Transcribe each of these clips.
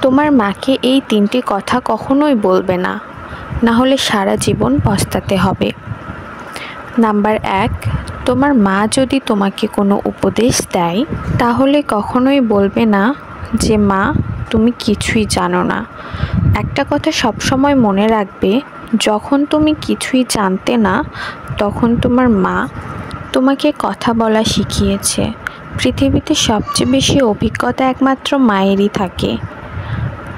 তোমার মাকে এই 3টি কথা কখনোই বলবে না, না হলে সারা জীবন পস্তাতে হবে। নাম্বার 1, তোমার মা যদি তোমাকে কোনো উপদেশ দেয় তাহলে কখনোই বলবে না যে মা তুমি কিছুই জানো না। একটা কথা সবসময় মনে রাখবে, যখন তুমি কিছুই জানতে না তখন তোমার মা তোমাকে কথা বলা শিখিয়েছে। পৃথিবীতে সবচেয়ে বেশি অভিজ্ঞতা একমাত্র মায়েরই থাকে,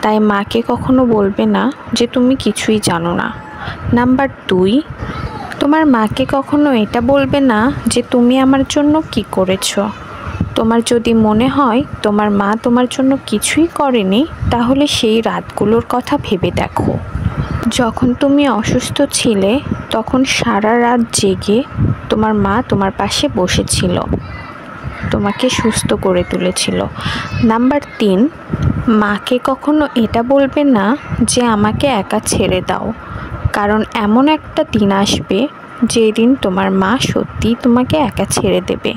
তাই মাকে কখনো বলবে না যে তুমি কিছুই জানো না। নাম্বার 2, তোমার মাকে কখনো এটা বলবে না যে তুমি আমার জন্য কি করেছো। তোমার যদি মনে হয় তোমার মা তোমার জন্য কিছুই করেনি, তাহলে সেই রাতগুলোর কথা ভেবে দেখো। যখন তুমি অসুস্থ ছিলে তখন সারা রাত জেগে তোমার মা তোমার পাশে বসেছিল, তোমাকে সুস্থ করে তুলেছিল। নাম্বার 3, মাকে কখনো এটা বলবে না যে আমাকে একা ছেড়ে দাও, কারণ এমন একটা দিন আসবে যেই দিন তোমার মা সত্যিই তোমাকে একা ছেড়ে দেবে।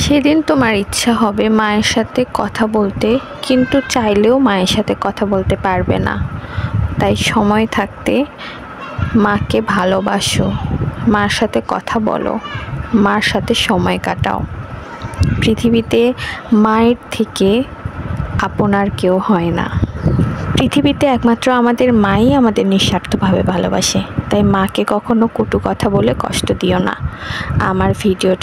সেদিন তোমার ইচ্ছা হবে মায়ের সাথে কথা বলতে, কিন্তু চাইলেও মায়ের সাথে কথা বলতে পারবে না। তাই সময় থাকতে মাকে ভালোবাসো, মার সাথে কথা বলো, মার সাথে সময় কাটাও। পৃথিবীতে মায়ের থেকে আপনার কেউ হয় না। পৃথিবীতে একমাত্র আমাদের মাই আমাদের নিঃস্বার্থভাবে ভালোবাসে। তাই মাকে কখনো কটু কথা বলে কষ্ট দিও না। আমার ভিডিওটা